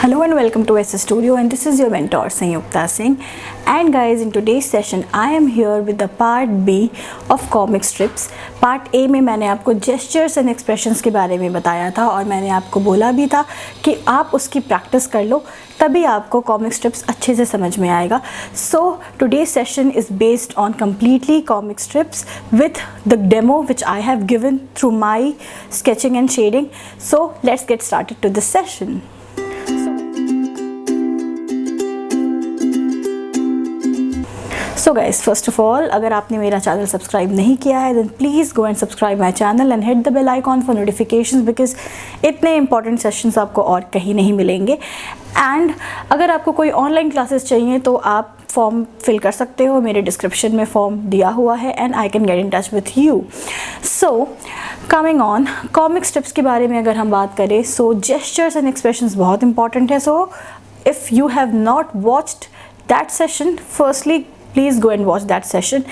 Hello and welcome to SS Studio, and this is your mentor Sanyukta Singh. And guys, in today's session I am here with the part B of comic strips. Part A में मैंने आपको gestures and expressions के बारे में बताया था और मैंने आपको बोला भी था कि आप उसकी प्रैक्टिस कर लो, तभी आपको comic strips अच्छे से समझ में आएगा. So today's session is based on completely comic strips with the demo which I have given through my sketching and shading. So let's get started to this session. So guys, first of all, अगर आपने मेरा channel subscribe नहीं किया है then please go and subscribe my channel and hit the bell icon for notifications because इतने important sessions आपको और कहीं नहीं मिलेंगे. And अगर आपको कोई ऑनलाइन क्लासेस चाहिए तो आप फॉर्म फिल कर सकते हो, मेरे डिस्क्रिप्शन में फॉर्म दिया हुआ है and I can get in touch with you. So coming on, comic strips के बारे में अगर हम बात करें, so gestures and expressions बहुत important है. So if you have not watched that session, firstly please go and watch that session.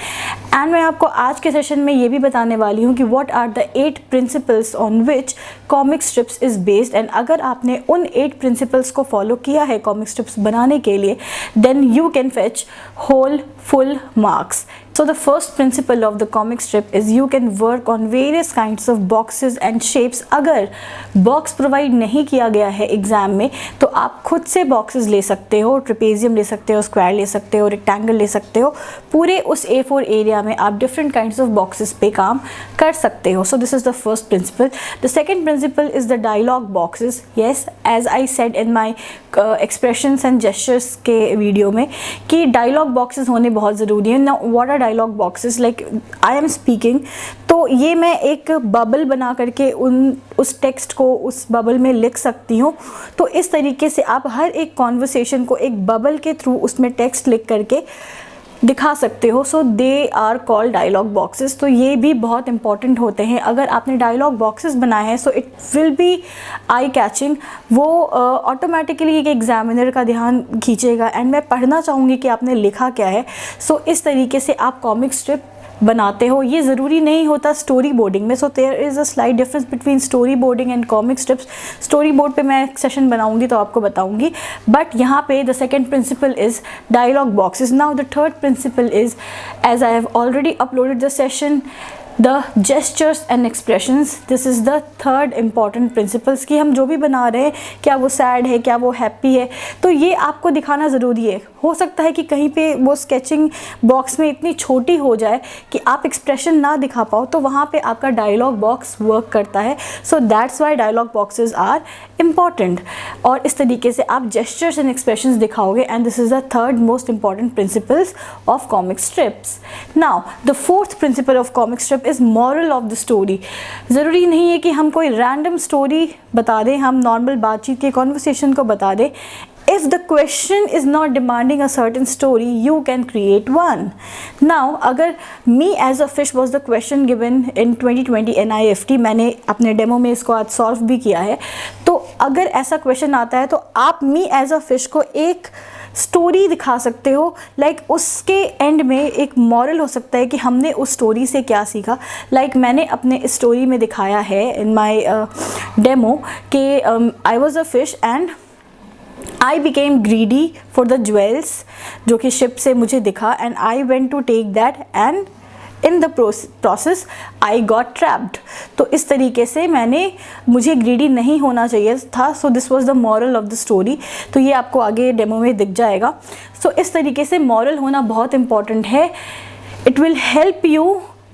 And मैं आपको आज के सेशन में ये भी बताने वाली हूँ कि what are the 8 principles on which comic strips is based. And अगर आपने उन 8 प्रिंसिपल्स को फॉलो किया है कॉमिक स्ट्रिप्स बनाने के लिए, then you can fetch whole full marks. So the first principle of the comic strip is you can work on various kinds of boxes and shapes. अगर बॉक्स प्रोवाइड नहीं किया गया है एग्जाम में तो आप खुद से बॉक्सेस ले सकते हो, ट्रेपेजियम ले सकते हो, स्क्वायर ले सकते हो, रेक्टेंगल ले सकते हो. पूरे उस A4 एरिया में आप डिफरेंट काइंड्स ऑफ बॉक्सेस पे काम कर सकते हो. So this is the first principle. The second principle is the dialogue boxes. Yes, as I said in my expressions and gestures के वीडियो में कि डायलॉग बॉक्सेस होने बहुत ज़रूरी है. Now what are dialogue boxes? Like I am speaking, तो ये मैं एक बबल बना करके उस टेक्स्ट को उस बबल में लिख सकती हूँ. तो इस तरीके से आप हर एक कॉन्वर्सेशन को एक बबल के थ्रू उसमें टेक्स्ट लिख करके दिखा सकते हो. So they are called dialogue boxes. तो ये भी बहुत इंपॉर्टेंट होते हैं. अगर आपने डायलॉग बॉक्सेस बनाए हैं so it will be eye catching. वो ऑटोमेटिकली एक एग्जामिनर का ध्यान खींचेगा एंड मैं पढ़ना चाहूँगी कि आपने लिखा क्या है. सो इस तरीके से आप कॉमिक स्ट्रिप बनाते हो. ये ज़रूरी नहीं होता स्टोरी बोर्डिंग में. So there is a slight difference between story boarding and comic strips. Story board पे मैं एक सेशन बनाऊंगी तो आपको बताऊंगी, बट यहाँ पे the second principle is dialogue boxes. Now the third principle is, as I have already uploaded the session, the gestures and expressions. This is the third important principles कि हम जो भी बना रहे हैं, क्या वो सैड है, क्या वो हैप्पी है, तो ये आपको दिखाना ज़रूरी है. हो सकता है कि कहीं पे वो स्केचिंग बॉक्स में इतनी छोटी हो जाए कि आप एक्सप्रेशन ना दिखा पाओ, तो वहाँ पे आपका डायलॉग बॉक्स वर्क करता है. So that's why dialogue boxes are important. और इस तरीके से आप जेस्चर्स एंड एक्सप्रेशंस दिखाओगे. And this is the third most important principles of comic strips. Now the fourth principle of comic strip is moral of the story. ज़रूरी नहीं है कि हम कोई रैंडम स्टोरी बता दें, हम नॉर्मल बातचीत के कॉन्वर्सेशन को बता दें. If the question is not demanding a certain story, you can create one. Now, अगर me as a fish was the question given in 2020 NIFT, मैंने अपने डेमो में इसको आज सॉल्व भी किया है. तो अगर ऐसा क्वेश्चन आता है तो आप me as a fish को एक स्टोरी दिखा सकते हो. लाइक उसके एंड में एक मॉरल हो सकता है कि हमने उस स्टोरी से क्या सीखा. लाइक मैंने अपने स्टोरी में दिखाया है इन माई डेमो कि I was a fish and I became greedy for the jewels जो कि शिप से मुझे दिखा, and I went to take that and in the process I got trapped. तो इस तरीके से मुझे greedy नहीं होना चाहिए था. So this was the moral of the story. तो ये आपको आगे डेमो में दिख जाएगा. So इस तरीके से moral होना बहुत important है. It will help you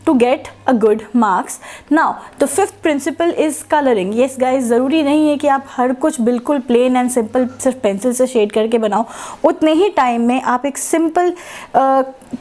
to get a good marks. Now the fifth principle is coloring. Yes guys, ज़रूरी नहीं है कि आप हर कुछ बिल्कुल plain and simple सिर्फ पेंसिल से शेड करके बनाओ. उतने ही टाइम में आप एक सिंपल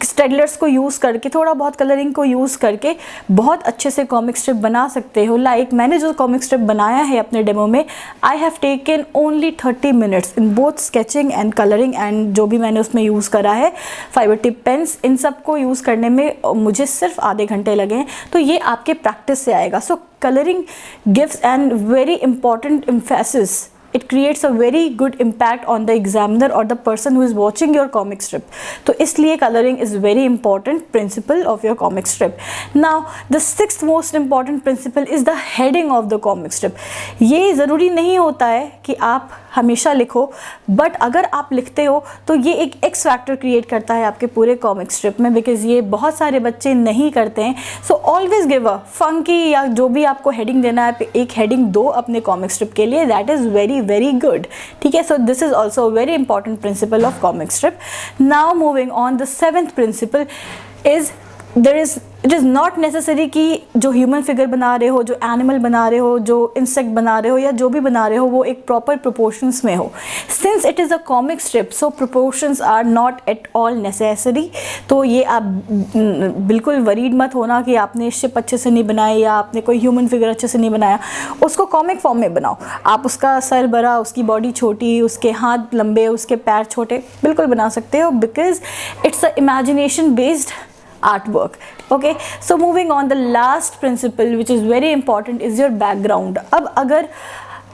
स्टेडलर्स को यूज़ करके, थोड़ा बहुत कलरिंग को यूज़ करके बहुत अच्छे से कॉमिक स्ट्रिप बना सकते हो. लाइक मैंने जो कॉमिक स्ट्रिप बनाया है अपने डेमो में, आई have taken only 30 minutes in both sketching and colouring. And जो भी मैंने उसमें यूज़ करा है फाइबर टिप पेन्स, इन सब को यूज़ करने में मुझे सिर्फ आधे घंटे लगे हैं. तो ये आपके प्रैक्टिस से आएगा. So colouring gives an very important emphasis it creates a very good impact on the examiner or the person who is watching your comic strip. तो इसलिए coloring is very important principle of your comic strip. Now the sixth most important principle is the heading of the comic strip. ये ज़रूरी नहीं होता है कि आप हमेशा लिखो, बट अगर आप लिखते हो तो ये एक एक्स फैक्टर क्रिएट करता है आपके पूरे कॉमिक स्ट्रिप में, बिकॉज ये बहुत सारे बच्चे नहीं करते हैं. So always give a funky या जो भी आपको हेडिंग देना है, एक हेडिंग दो अपने कॉमिक स्ट्रिप के लिए. That is very very good. ठीक है, so this is also very important principle of comic strip. Now moving on, the seventh principle is it is not necessary कि जो ह्यूमन फिगर बना रहे हो, जो एनिमल बना रहे हो, जो इंसेक्ट बना रहे हो या जो भी बना रहे हो वो एक प्रॉपर प्रोपोर्शंस में हो. Since it is a comic strip so proportions are not at all necessary. तो ये आप बिल्कुल वरीड मत होना कि आपने शिप अच्छे से नहीं बनाई या आपने कोई ह्यूमन फिगर अच्छे से नहीं बनाया. उसको कॉमिक फॉर्म में बनाओ. आप उसका सर बड़ा, उसकी बॉडी छोटी, उसके हाथ लंबे, उसके पैर छोटे, बिल्कुल बना सकते हो, because it's a imagination based artwork. Okay, so moving on, the last principle which is very important is your background. अब अगर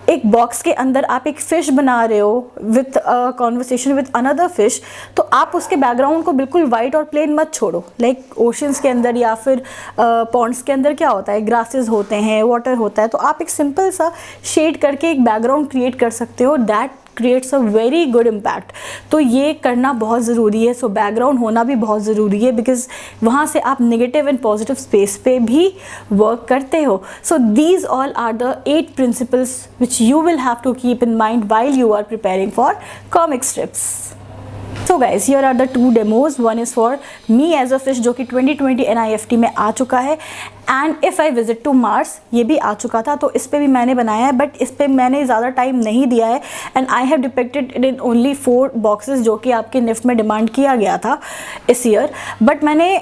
एक बॉक्स के अंदर आप एक फ़िश बना रहे हो with conversation with another fish, तो आप उसके बैकग्राउंड को बिल्कुल वाइट और प्लेन मत छोड़ो. लाइक ओशंस के अंदर या फिर पॉन्ड्स के अंदर क्या होता है, ग्रासेस होते हैं, वाटर होता है, तो आप एक सिंपल सा शेड करके एक बैकग्राउंड क्रिएट कर सकते हो. That creates a very good impact. तो ये करना बहुत ज़रूरी है. सो बैकग्राउंड होना भी बहुत ज़रूरी है, बिकॉज वहाँ से आप नेगेटिव एंड पॉजिटिव स्पेस पे भी वर्क करते हो. So these all are the 8 principles which you will have to keep in mind while you are preparing for comic strips. So guys, here are the 2 demos. One is for me as a fish जो कि 2020 NIFT में आ चुका है, and if I visit to Mars ये भी आ चुका था, तो इस पर भी मैंने बनाया है, बट इस पर मैंने ज़्यादा टाइम नहीं दिया है. And I have depicted it in only 4 boxes जो कि आपके निफ्ट में डिमांड किया गया था इस ईयर. बट मैंने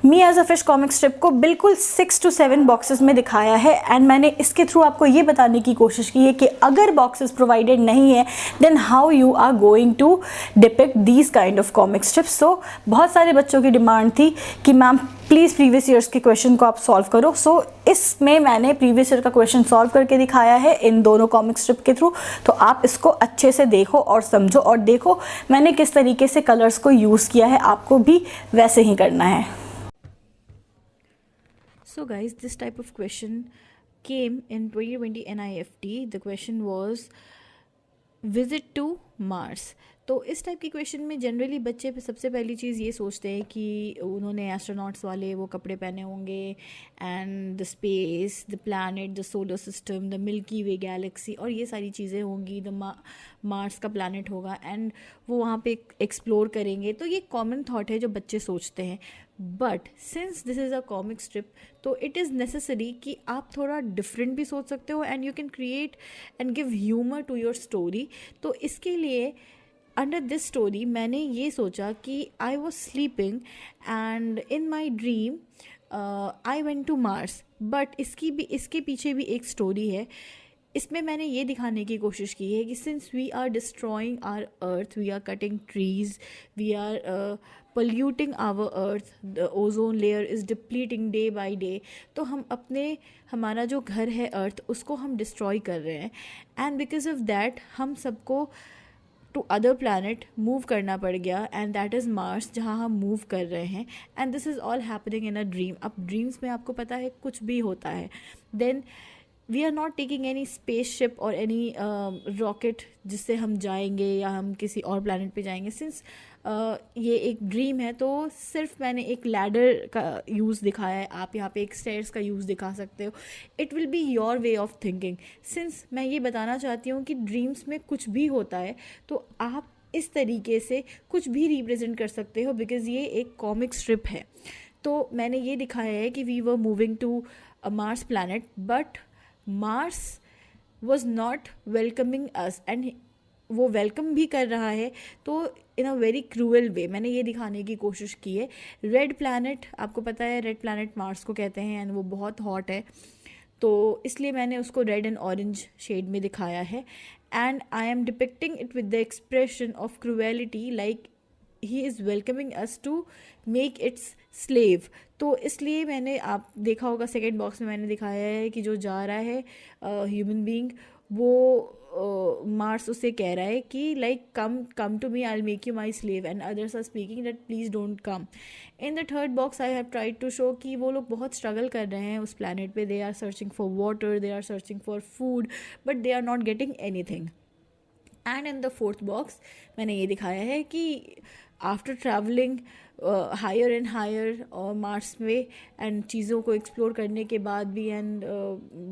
me as a fish comic strip को बिल्कुल 6 to 7 बॉक्सेस में दिखाया है. एंड मैंने इसके थ्रू आपको ये बताने की कोशिश की है कि अगर बॉक्सेस प्रोवाइडेड नहीं है then how you are going to depict these kind of comic strips. So बहुत सारे बच्चों की डिमांड थी कि मैम प्लीज़ प्रीवियस ईयर्स के क्वेश्चन को आप सॉल्व करो. सो इसमें मैंने प्रीवियस ईयर का क्वेश्चन सॉल्व करके दिखाया है इन दोनों कॉमिक स्ट्रिप के थ्रू. तो आप इसको अच्छे से देखो और समझो और देखो मैंने किस तरीके से कलर्स को यूज़ किया है. आपको भी वैसे ही करना है. So guys, this type of question came in 2020 NIFT. The question was visit to Mars. तो इस टाइप की क्वेश्चन में जनरली बच्चे सबसे पहली चीज़ ये सोचते हैं कि उन्होंने एस्ट्रोनॉट्स वाले वो कपड़े पहने होंगे, and the space, the planet, the solar system, the milky way Galaxy, और ये सारी चीज़ें होंगी. द मार्स का प्लैनेट होगा एंड वो वहाँ पे एक्सप्लोर करेंगे. तो ये कॉमन थॉट है जो बच्चे सोचते हैं. But since this is a comic strip तो इट इज़ नेसेसरी कि आप थोड़ा डिफरेंट भी सोच सकते हो, and you can create and give humour to your story. तो इसके लिए अंडर दिस स्टोरी मैंने ये सोचा कि I was sleeping and in my dream I went to Mars. But इसके पीछे भी एक स्टोरी है. इसमें मैंने ये दिखाने की कोशिश की है कि since we are destroying our earth, we are cutting trees, we are polluting our earth, the ozone layer is depleting day by day. तो हम हमारा जो घर है अर्थ उसको हम डिस्ट्रॉय कर रहे हैं, एंड बिकॉज ऑफ दैट हम सबको टू अदर प्लानट मूव करना पड़ गया, एंड दैट इज़ मार्स जहाँ हम मूव कर रहे हैं. And this is all happening in a dream. अब ड्रीम्स में आपको पता है कुछ भी होता है. Then we are not taking any spaceship और एनी रॉकेट जिससे हम जाएंगे या हम किसी और प्लानट पे जाएंगे. सिंस ये एक ड्रीम है तो सिर्फ मैंने एक लैडर का यूज़ दिखाया है. आप यहाँ पे एक स्टेयर्स का यूज़ दिखा सकते हो. It will be your way of thinking. Since मैं ये बताना चाहती हूँ कि ड्रीम्स में कुछ भी होता है तो आप इस तरीके से कुछ भी रिप्रेजेंट कर सकते हो, बिकॉज़ ये एक कॉमिक स्ट्रिप है. तो मैंने ये दिखाया है कि we were moving to a Mars planet, but Mars was not welcoming us, and वो वेलकम भी कर रहा है तो इन अ वेरी क्रूअल वे. मैंने ये दिखाने की कोशिश की है. रेड प्लैनेट, आपको पता है रेड प्लैनेट मार्स को कहते हैं, एंड वो बहुत हॉट है, तो इसलिए मैंने उसको रेड एंड ऑरेंज शेड में दिखाया है. And I am depicting it with the expression of cruelty, like he is welcoming us to make its slave. तो इसलिए मैंने, आप देखा होगा सेकेंड बॉक्स में मैंने दिखाया है कि जो जा रहा है ह्यूमन बीइंग वो मार्स उसे कह रहा है कि like come to me, I will make you my slave, and others are speaking that please don't come. In the third box I have tried to show कि वो लोग बहुत स्ट्रगल कर रहे हैं उस प्लानट पे। They are searching for water, they are searching for food, but they are not getting anything. And in the fourth box मैंने ये दिखाया है कि after travelling higher and higher और मार्स में एंड चीज़ों को एक्सप्लोर करने के बाद भी एंड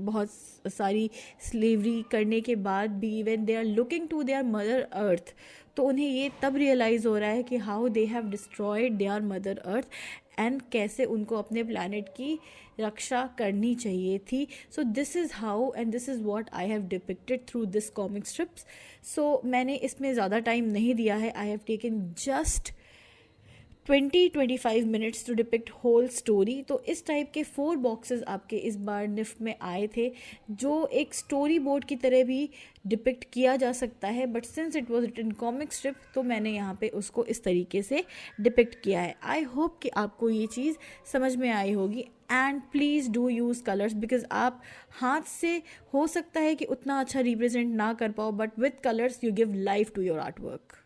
बहुत सारी स्लेवरी करने के बाद भी, when they are looking to their mother earth, तो उन्हें ये तब रियलाइज़ हो रहा है कि how they have destroyed their mother earth and कैसे उनको अपने प्लानट की रक्षा करनी चाहिए थी। So this is how and this is what I have depicted through this comic strips. So मैंने इसमें ज़्यादा टाइम नहीं दिया है, I have taken just 20-25 minutes to depict whole story. तो इस टाइप के 4 बॉक्सेस आपके इस बार निफ्ट में आए थे, जो एक स्टोरी बोर्ड की तरह भी डिपिक्ट किया जा सकता है, but since it was written comic strip तो मैंने यहाँ पे उसको इस तरीके से डिपिक्ट किया है। आई होप कि आपको ये चीज़ समझ में आई होगी। And please do use colours, because आप हाथ से हो सकता है कि उतना अच्छा रिप्रेजेंट ना कर पाओ, but with colours you give life to your art work.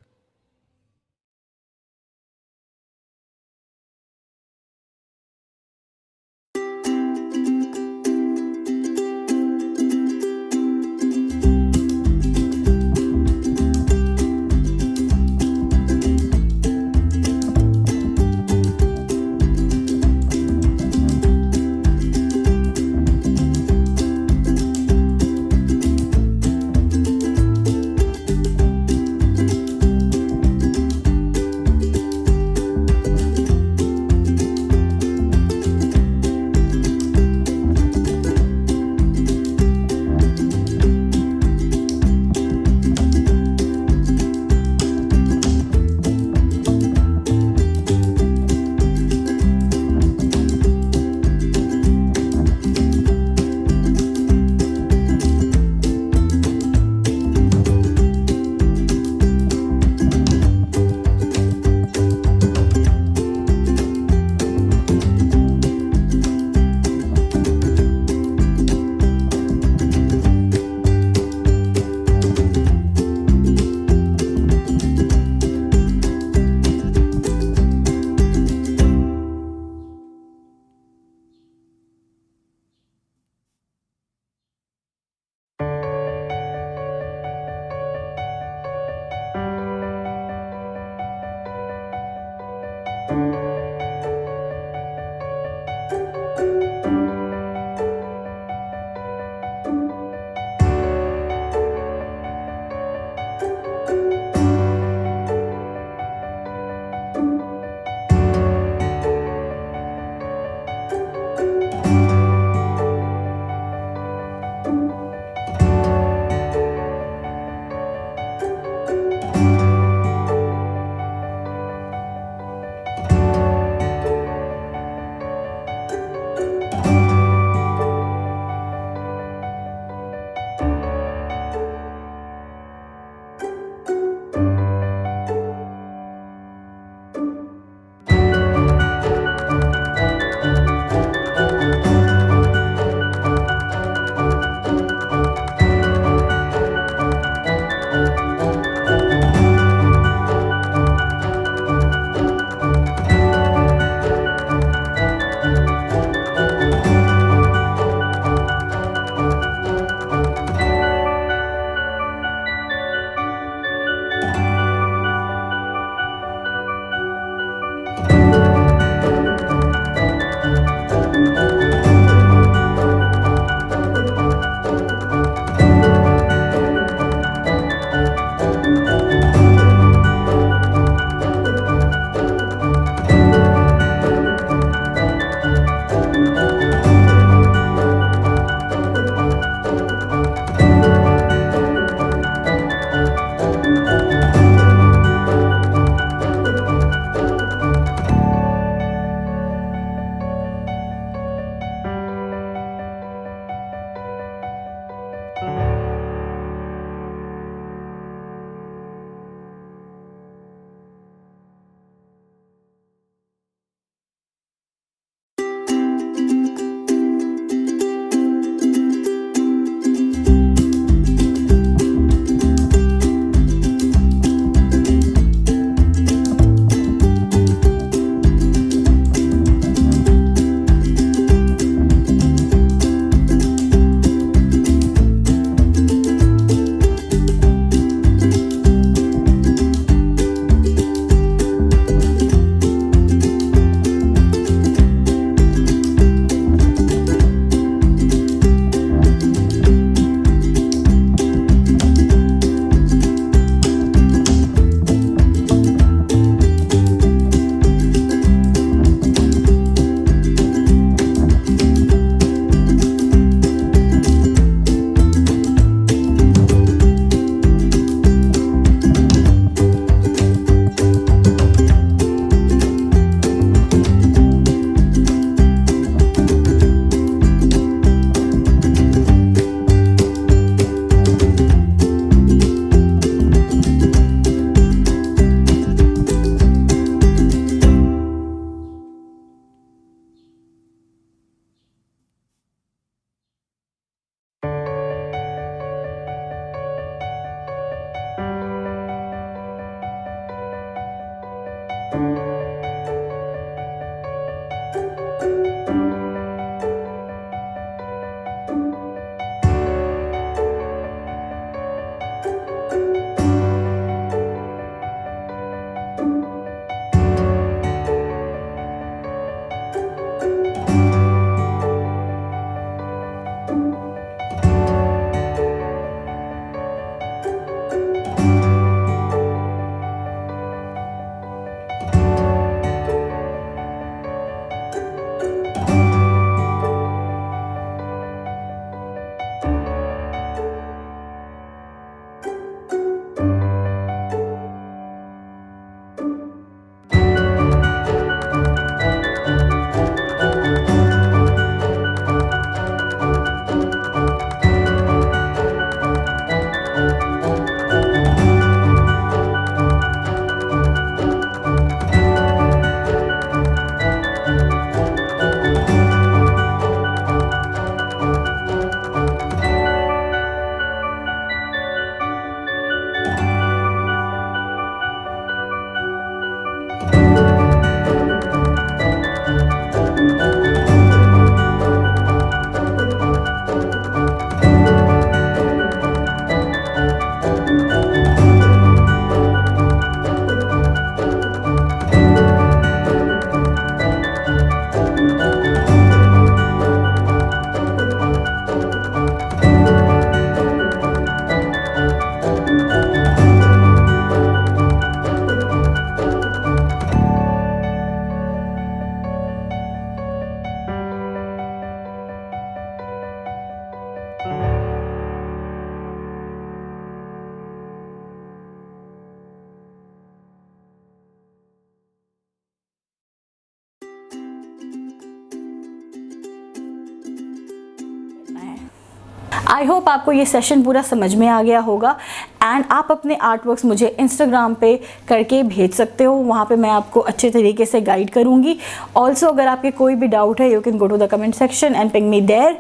I hope आपको ये सेशन पूरा समझ में आ गया होगा एंड आप अपने आर्ट वर्क्स मुझे इंस्टाग्राम पे करके भेज सकते हो, वहाँ पे मैं आपको अच्छे तरीके से गाइड करूँगी। ऑल्सो अगर आपके कोई भी डाउट है, you can go to the comment section and ping me there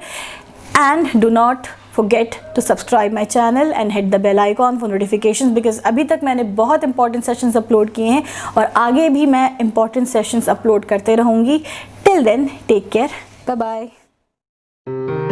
and do not forget to subscribe my channel and hit the bell icon for notifications because अभी तक मैंने बहुत इंपॉर्टेंट सेशंस अपलोड किए हैं और आगे भी मैं इंपॉर्टेंट सेशंस अपलोड करते रहूँगी। Till then take care, bye bye.